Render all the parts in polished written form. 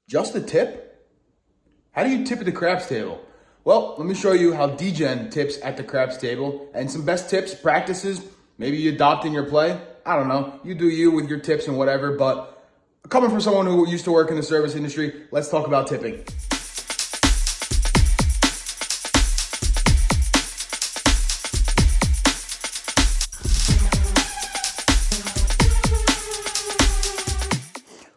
Just a tip? How do you tip at the craps table? Well, let me show you how DGen tips at the craps table and some best tips, practices, maybe you adopt in your play. I don't know. You do you with your tips and whatever, but coming from someone who used to work in the service industry, let's talk about tipping.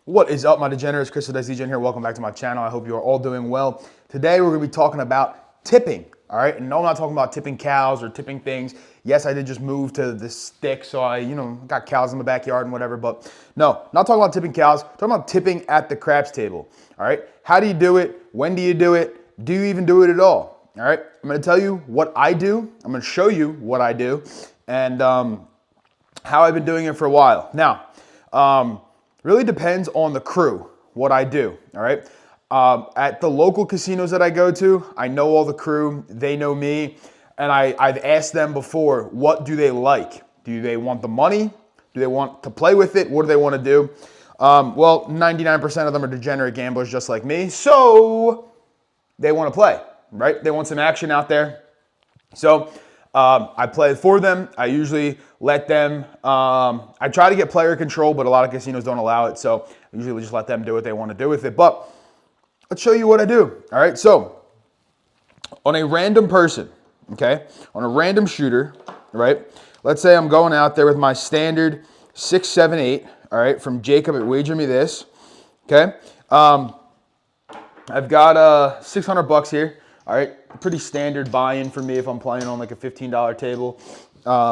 What is up, my degenerates? Chris the DGen here. Welcome back to my channel. I hope you are all doing well. Today we're going to be talking about tipping. All right, and no, I'm not talking about tipping cows or tipping things. Yes, I did just move to the stick, so I, got cows in the backyard and whatever. But no, not talking about tipping cows. Talking about tipping at the craps table. All right, how do you do it? When do you do it? Do you even do it at all? All right, I'm going to tell you what I do. I'm going to show you what I do, and how I've been doing it for a while now. Really depends on the crew, what I do, all right? At the local casinos that I go to, I know all the crew, they know me, and I've asked them before, what do they like? Do they want the money? Do they want to play with it? What do they want to do? Well, 99% of them are degenerate gamblers just like me, so they want to play, right? They want some action out there. So I play for them. I usually let them, I try to get player control, but a lot of casinos don't allow it. So I usually just let them do what they want to do with it. But let's show you what I do. All right. So on a random person, okay, on a random shooter, right? Let's say I'm going out there with my standard 6, 7, 8. All right. From Jacob at Wager Me This. Okay. I've got 600 bucks here. All right, pretty standard buy-in for me if I'm playing on like a $15 table.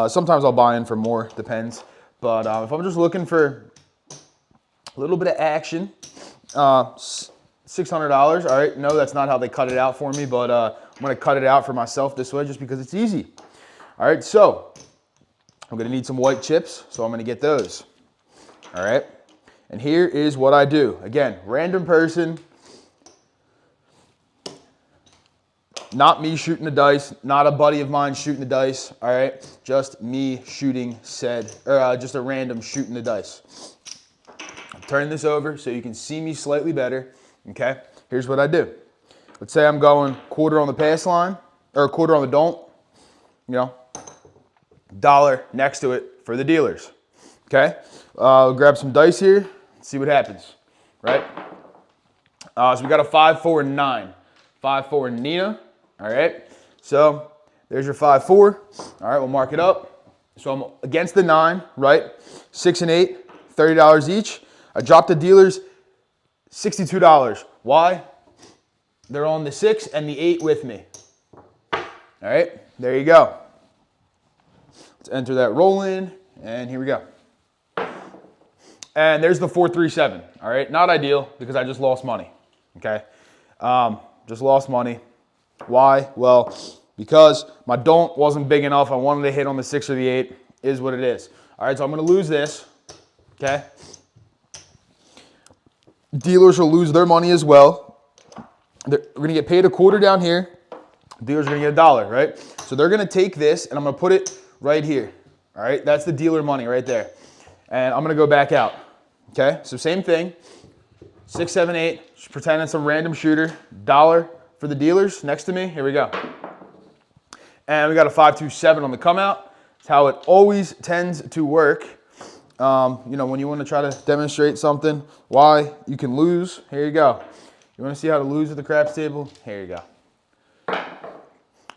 Sometimes I'll buy in for more, depends. But if I'm just looking for a little bit of action, $600, all right. No, that's not how they cut it out for me, but I'm gonna cut it out for myself this way just because it's easy. All right, so I'm gonna need some white chips, so I'm gonna get those. All right, and here is what I do. Again, random person. Not me shooting the dice, not a buddy of mine shooting the dice, all right? Just me shooting just a random shooting the dice. I'll turn this over so you can see me slightly better, okay? Here's what I do. Let's say I'm going quarter on the pass line, or quarter on the don't, dollar next to it for the dealers, okay? I'll grab some dice here, see what happens, right? So we got a 5, 4, and 9. 5, 4, and Nina. All right, so there's your 5, 4. All right, we'll mark it up. So I'm against the 9, right? 6 and 8, $30 each. I dropped the dealers $62. Why? They're on the 6 and the 8 with me. All right, there you go. Let's enter that roll in, and here we go. And there's the 4, 3, 7. All right, not ideal because I just lost money. Okay, just lost money. Why? Well, because my don't wasn't big enough. I wanted to hit on the 6 or the 8. Is what it is. All right, so I'm going to lose this. Okay. Dealers will lose their money as well. We're going to get paid a quarter down here. Dealers are going to get $1, right? So they're going to take this, and I'm going to put it right here. All right, that's the dealer money right there. And I'm going to go back out. Okay, so same thing. 6, 7, 8. Just pretend it's some random shooter. $1 for the dealers next to me. Here we go. And we got a 5, 2, 7 on the come out. It's how it always tends to work. When you want to try to demonstrate something, why you can lose, here you go. You want to see how to lose at the craps table? Here you go.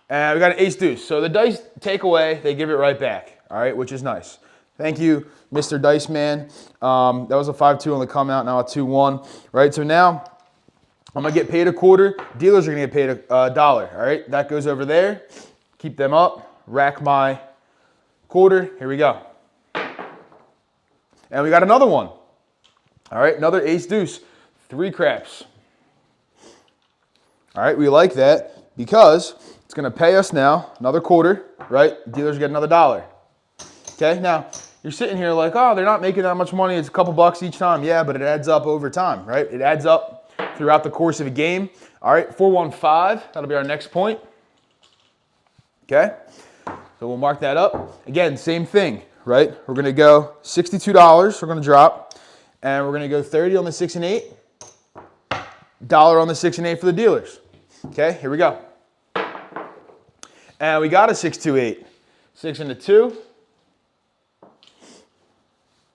And we got an ace deuce. So the dice take away, they give it right back. All right, which is nice. Thank you, Mr. Dice Man. That was a 5, 2 on the come out, now a 2, 1. Right, so now I'm going to get paid a quarter. Dealers are going to get paid a $1. All right, that goes over there. Keep them up. Rack my quarter. Here we go. And we got another one. All right, another ace deuce. 3 craps. All right, we like that because it's going to pay us now another quarter, right? Dealers get another $1. Okay, now you're sitting here like, oh, they're not making that much money. It's a couple bucks each time. Yeah, but it adds up over time, right? It adds up throughout the course of a game. All right, 4, 1, 5. That'll be our next point. Okay, so we'll mark that up. Again, same thing, right? We're going to go $62. We're going to drop, and we're going to go 30 on the 6 and 8. $1 on the 6 and 8 for the dealers. Okay, here we go. And we got a 6, 2, 8. 6 and a 2.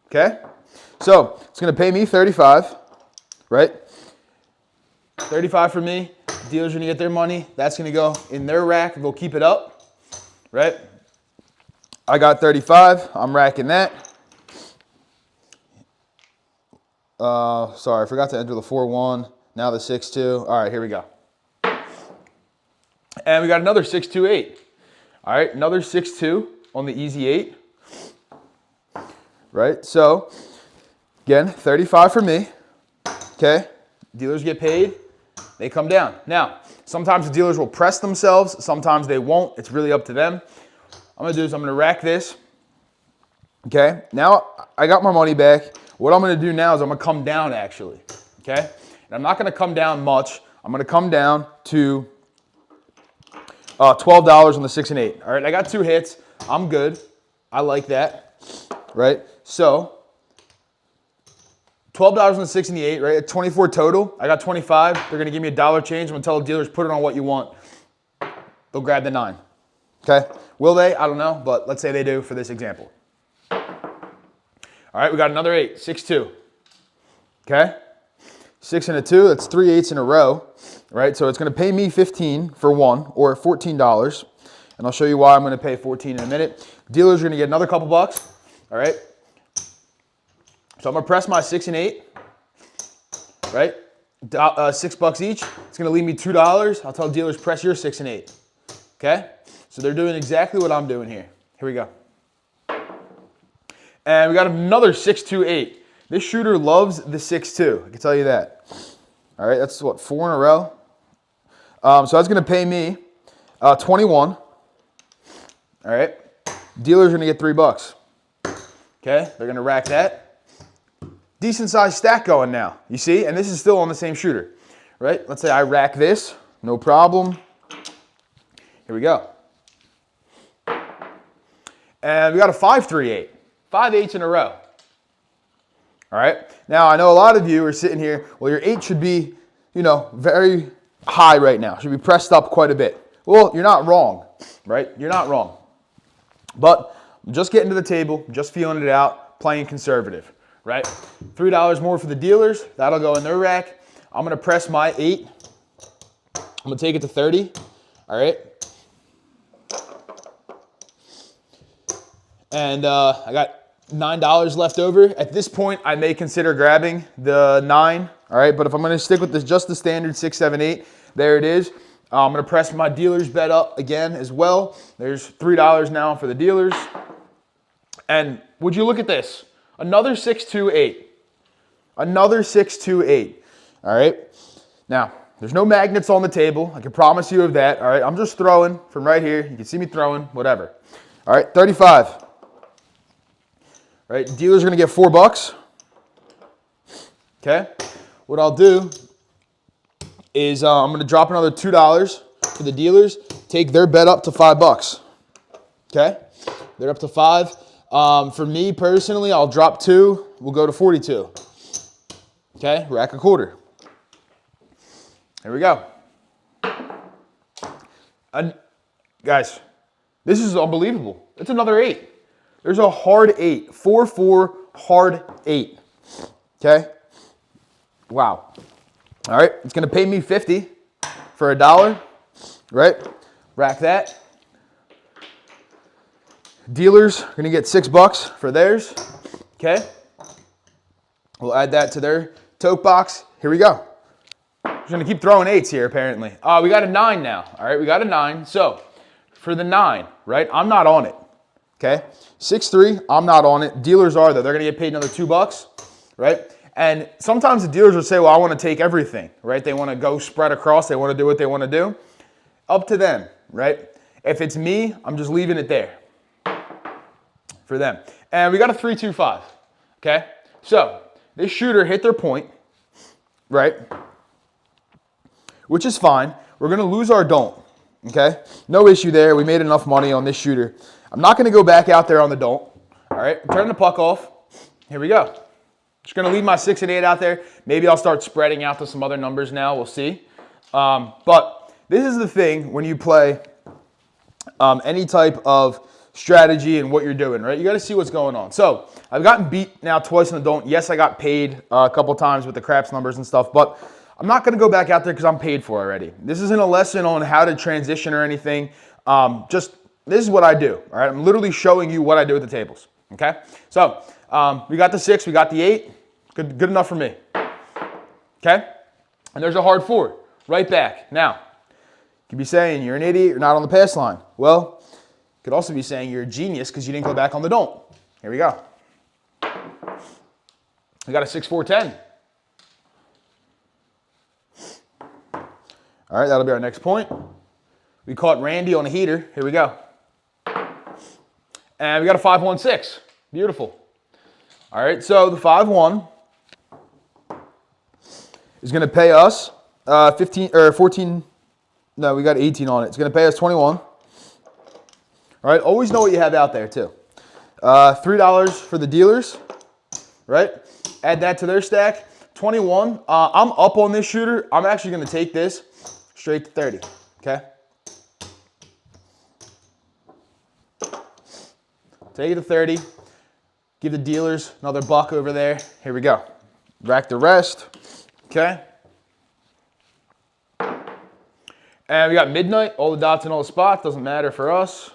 Okay, so it's going to pay me 35, right? 35 for me. Dealers are going to get their money. That's going to go in their rack. They'll keep it up, right? I got 35. I'm racking that. Sorry, I forgot to enter the 4-1. Now the 6-2. All right, here we go. And we got another 6-2-8. All right, another 6-2 on the easy 8. Right, so again, 35 for me. Okay, dealers get paid. They come down. Now, sometimes the dealers will press themselves. Sometimes they won't. It's really up to them. I'm going to do is I'm going to rack this. Okay, now I got my money back. What I'm going to do now is I'm going to come down actually. Okay, and I'm not going to come down much. I'm going to come down to $12 on the 6 and 8. All right, I got 2 hits. I'm good. I like that. Right, so $12 on the 6 and the 8, right? At 24 total. I got 25. They're going to give me $1 change. I'm going to tell the dealers, put it on what you want. They'll grab the 9. Okay? Will they? I don't know, but let's say they do for this example. All right, we got another 8. 6-2. Okay? 6 and a 2. That's 3 8s in a row. Right? So it's going to pay me 15 for one, or $14. And I'll show you why I'm going to pay 14 in a minute. Dealers are going to get another couple bucks. All right. So I'm going to press my 6 and 8. Right? $6 each. It's going to leave me $2. I'll tell dealers, press your 6 and 8. Okay? So they're doing exactly what I'm doing here. Here we go. And we got another 6-2-8. This shooter loves the 6-2. I can tell you that. All right. That's what, 4 in a row. So that's going to pay me 21. All right. Dealers are going to get $3. Okay, they're going to rack that. Decent sized stack going now, you see? And this is still on the same shooter, right? Let's say I rack this, no problem. Here we go. And we got a 5-3-8. 5 8s in a row. All right, now I know a lot of you are sitting here, well, your 8 should be, you know, very high right now. Should be pressed up quite a bit. Well, you're not wrong, right? You're not wrong. But I'm just getting to the table, just feeling it out, playing conservative, right? $3 more for the dealers. That'll go in their rack. I'm going to press my 8. I'm going to take it to 30. All right. And I got $9 left over. At this point, I may consider grabbing the 9. All right. But if I'm going to stick with this, just the standard 6, 7, 8, there it is. I'm going to press my dealer's bet up again as well. There's $3 now for the dealers. And would you look at this? Another 6-2-8. Another 6-2-8. All right. Now, there's no magnets on the table. I can promise you of that. All right. I'm just throwing from right here. You can see me throwing, whatever. All right. 35. All right. Dealers are going to get $4. Okay. What I'll do is I'm going to drop another $2 for the dealers. Take their bet up to $5. Okay. They're up to 5. For me personally, I'll drop 2. We'll go to 42. Okay, rack a quarter. Here we go. And guys, this is unbelievable. It's another 8. There's a hard 8. 4-4 hard 8. Okay. Wow. All right, it's gonna pay me 50 for $1. Right? Rack that. Dealers are gonna get $6 for theirs. Okay. We'll add that to their tote box. Here we go. Just gonna keep throwing 8s here apparently. We got a 9 now. All right, we got a 9. So for the 9, right? I'm not on it. Okay. 6-3, I'm not on it. Dealers are though. They're gonna get paid another $2, right? And sometimes the dealers will say, well, I want to take everything, right? They want to go spread across. They want to do what they want to do. Up to them, right? If it's me, I'm just leaving it there for them. And we got a 3-2-5, okay? So this shooter hit their point, right? Which is fine. We're going to lose our don't, okay? No issue there. We made enough money on this shooter. I'm not going to go back out there on the don't, all right? Turn the puck off. Here we go. Just gonna leave my 6 and 8 out there. Maybe I'll start spreading out to some other numbers now, we'll see. But this is the thing when you play any type of strategy and what you're doing, right? You gotta see what's going on. So I've gotten beat now twice in the don't. Yes, I got paid a couple times with the craps numbers and stuff, but I'm not gonna go back out there because I'm paid for already. This isn't a lesson on how to transition or anything. Just this is what I do, all right? I'm literally showing you what I do with the tables, okay? So we got the 6, we got the 8. Good enough for me, okay? And there's a hard 4, right back. Now, you could be saying you're an idiot, you're not on the pass line. Well, you could also be saying you're a genius because you didn't go back on the don't. Here we go. We got a 6, 4, 10. All right, that'll be our next point. We caught Randy on a heater. Here we go. And we got a 5, 1, 6. Beautiful. All right, so the 5, 1 is going to pay us 15 or 14. No, we got 18 on it. It's going to pay us 21. All right, always know what you have out there too. $3 for the dealers, right? Add that to their stack. 21. I'm up on this shooter. I'm actually going to take this straight to 30. Okay. Take it to 30. Give the dealers another buck over there. Here we go. Rack the rest. Okay. And we got midnight, all the dots in all the spots, doesn't matter for us.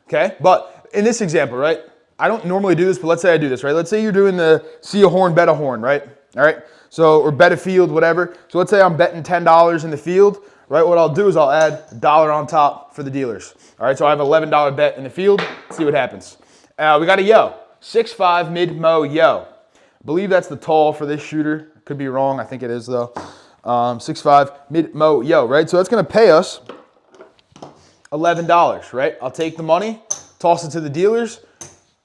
Okay, but in this example, right, I don't normally do this, but let's say I do this, right? Let's say you're doing the see a horn, bet a horn, right? All right, so, or bet a field, whatever. So let's say I'm betting $10 in the field, right? What I'll do is I'll add $1 on top for the dealers. All right, so I have an $11 bet in the field. Let's see what happens. We got a yo, 6-5 mid-mo yo. I believe that's the tall for this shooter. Could be wrong. I think it is though. 6-5 mid-mo yo, right? So that's going to pay us $11, right? I'll take the money, toss it to the dealers,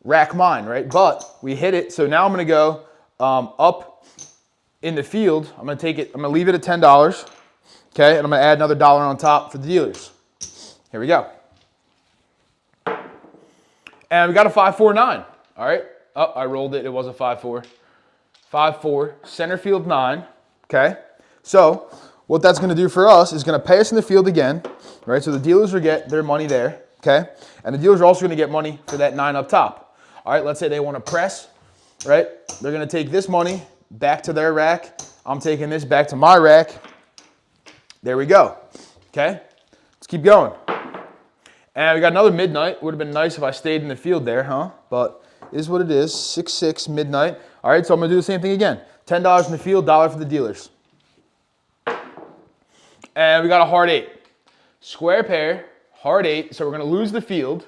rack mine, right? But we hit it. So now I'm going to go up in the field. I'm going to take it. I'm going to leave it at $10. Okay, and I'm going to add another $1 on top for the dealers. Here we go. And we got a 5, 4, 9. All right. Oh, I rolled it. It was a 5, 4. 5, 4, center field 9, okay? So what that's gonna do for us is gonna pay us in the field again, right? So the dealers will get their money there, okay? And the dealers are also gonna get money for that 9 up top. All right, let's say they wanna press, right? They're gonna take this money back to their rack. I'm taking this back to my rack. There we go, okay? Let's keep going. And we got another midnight. Would have been nice if I stayed in the field there, huh? But it is what it is, 6, 6 midnight. All right, so I'm gonna do the same thing again. $10 in the field, $1 for the dealers. And we got a hard 8. Square pair, hard 8, so we're gonna lose the field.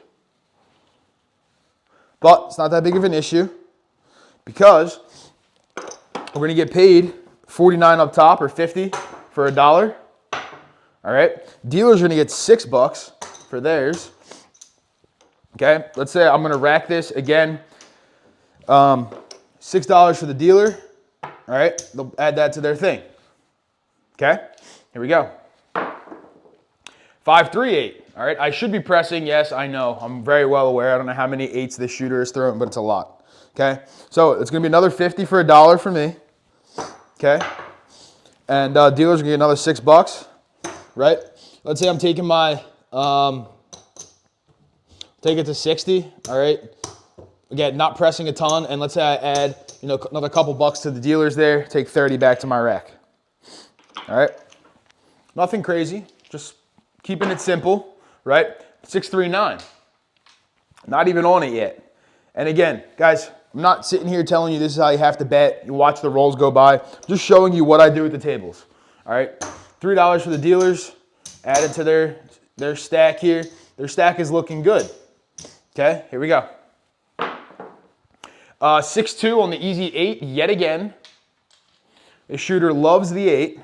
But it's not that big of an issue because we're gonna get paid 49 up top or 50 for $1. All right, dealers are gonna get $6 for theirs. Okay, let's say I'm gonna rack this again. $6 for the dealer. All right, they'll add that to their thing. Okay, here we go. 5, 3, 8. All right, I should be pressing. Yes, I know. I'm very well aware. I don't know how many 8s this shooter is throwing, but it's a lot. Okay, so it's gonna be another 50 for $1 for me. Okay, and dealers are gonna get another $6. Right? Let's say I'm taking my take it to 60. All right. Again, not pressing a ton, and let's say I add, another couple bucks to the dealers there, take 30 back to my rack. All right, nothing crazy, just keeping it simple, right? 6, 3, 9, not even on it yet. And again, guys, I'm not sitting here telling you this is how you have to bet. You watch the rolls go by, just showing you what I do with the tables. All right, $3 for the dealers, added to their stack here. Their stack is looking good. Okay, here we go. 6, 2 on the easy 8 yet again. The shooter loves the 8.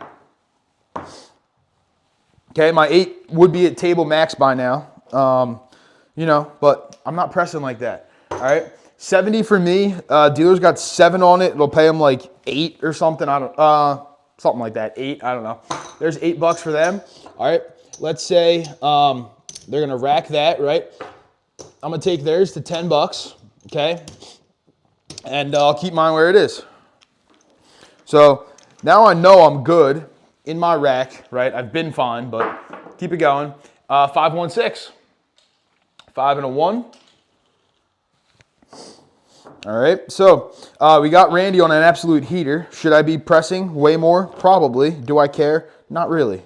Okay, my 8 would be at table max by now. But I'm not pressing like that. All right, 70 for me. Dealer's got 7 on it. It'll pay them like 8 or something. Something like that. 8. I don't know. There's $8 for them. All right, let's say they're gonna rack that. Right, I'm gonna take theirs to $10. okay? And I'll keep mine where it is. So now I know I'm good in my rack, right? I've been fine, but keep it going. 516. 5 and a 1. All right, so we got Randy on an absolute heater. Should I be pressing way more? Probably. Do I care? Not really.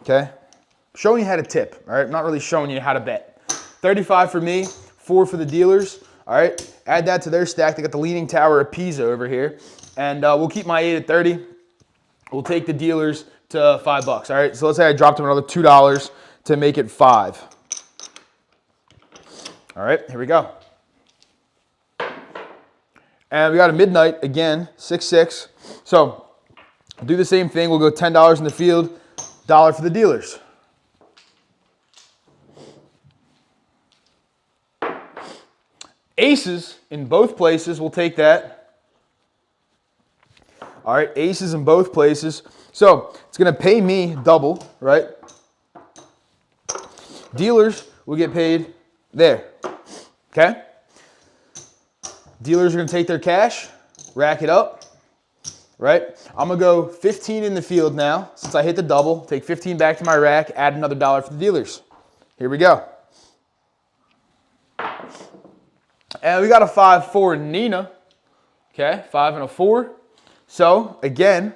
Okay. Showing you how to tip, all right? I'm not really showing you how to bet. 35 for me, 4 for the dealers, all right? Add that to their stack. They got the Leaning Tower of Pisa over here. And we'll keep my 8 at 30. We'll take the dealers to $5, all right? So let's say I dropped them another $2 to make it 5. All right, here we go. And we got a midnight again, 6-6. So do the same thing. We'll go $10 in the field, $1 for the dealers. Aces in both places. We'll take that. All right, aces in both places. So it's going to pay me double, right? Dealers will get paid there. Okay? Dealers are going to take their cash, rack it up, right? I'm going to go 15 in the field now. Since I hit the double, take 15 back to my rack, add another $1 for the dealers. Here we go. And we got a 5-4 Nina. Okay, 5 and a 4. So, again,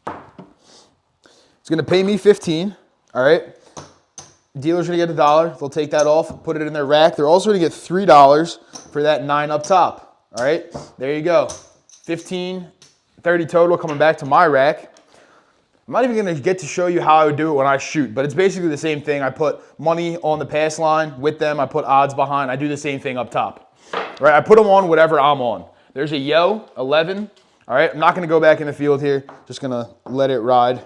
it's going to pay me 15, all right? Dealers are going to get $1. They'll take that off, put it in their rack. They're also going to get $3 for that 9 up top. All right, there you go. 15, 30 total coming back to my rack. I'm not even going to get to show you how I would do it when I shoot, but it's basically the same thing. I put money on the pass line with them. I put odds behind. I do the same thing up top. All right, I put them on whatever I'm on. There's a yo, 11. All right, I'm not going to go back in the field here. Just going to let it ride.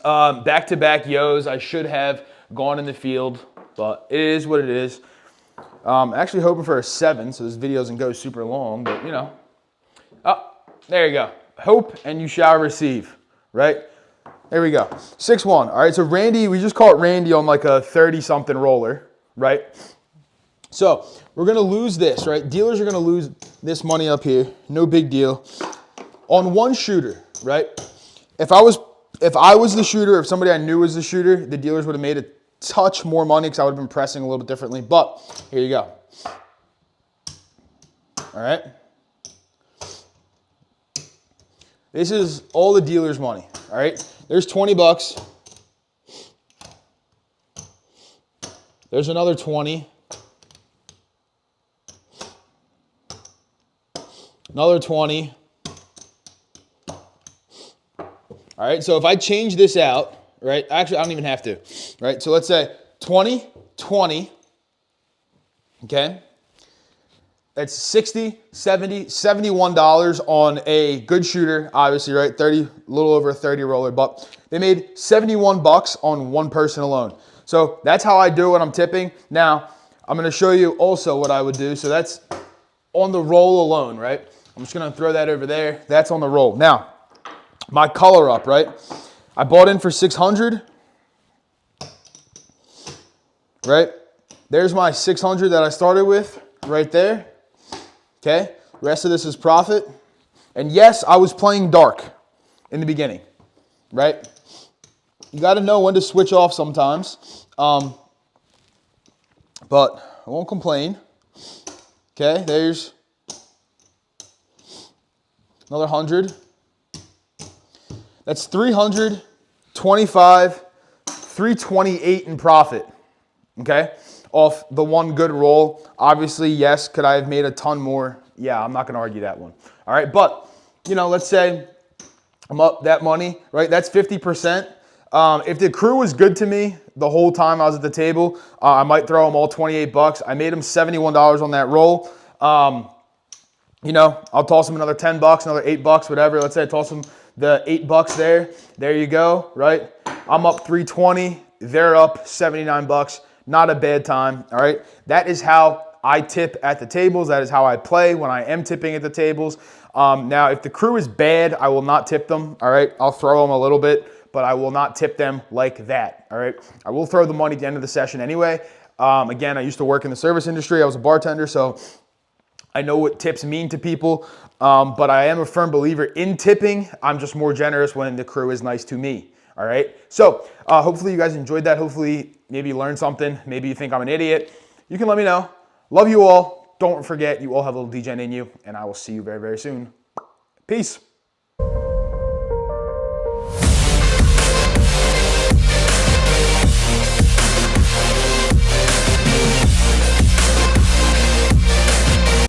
Back-to-back yos. I should have gone in the field, but it is what it is. Actually hoping for a 7, so this video doesn't go super long, but you know. Oh, there you go. Hope and you shall receive, right? There we go. 6-1. All right, so Randy, we just caught Randy on like a 30-something roller, right? So we're going to lose this, right? Dealers are going to lose this money up here. No big deal. On one shooter, right? If I was the shooter, if somebody I knew was the shooter, the dealers would have made a touch more money because I would have been pressing a little bit differently. But here you go. All right. This is all the dealer's money. All right. There's $20. There's another 20. Another 20. All right, so if I change this out, right, actually I don't even have to, right? So let's say 20, 20, okay? That's $60, $70, $71 on a good shooter, obviously, right? 30, a little over a 30 roller, but they made $71 on one person alone. So that's how I do it when I'm tipping. Now, I'm gonna show you also what I would do. So that's on the roll alone, right? I'm just gonna throw that over there. That's on the roll. Now, my color up, right? I bought in for 600, right? There's my 600 that I started with right there, okay? Rest of this is profit. And yes, I was playing dark in the beginning, right? You got to know when to switch off sometimes, but I won't complain. Okay, there's another 100. That's 325, 328 in profit, okay, off the one good roll. Obviously, yes, could I have made a ton more? Yeah, I'm not going to argue that one. All right, but, you know, let's say I'm up that money, right? That's 50%. If the crew was good to me the whole time I was at the table, I might throw them all $28. I made them $71 on that roll. You know, I'll toss them another $10, another $8, whatever. Let's say I toss them the $8 there. There you go, right? I'm up 320. They're up $79. Not a bad time, all right? That is how I tip at the tables. That is how I play when I am tipping at the tables. Now, if the crew is bad, I will not tip them, all right? I'll throw them a little bit, but I will not tip them like that, all right? I will throw the money at the end of the session anyway. Again, I used to work in the service industry. I was a bartender, so I know what tips mean to people, but I am a firm believer in tipping. I'm just more generous when the crew is nice to me. All right. So hopefully you guys enjoyed that. Hopefully maybe you learned something. Maybe you think I'm an idiot. You can let me know. Love you all. Don't forget, you all have a little DGen in you, and I will see you very, very soon. Peace.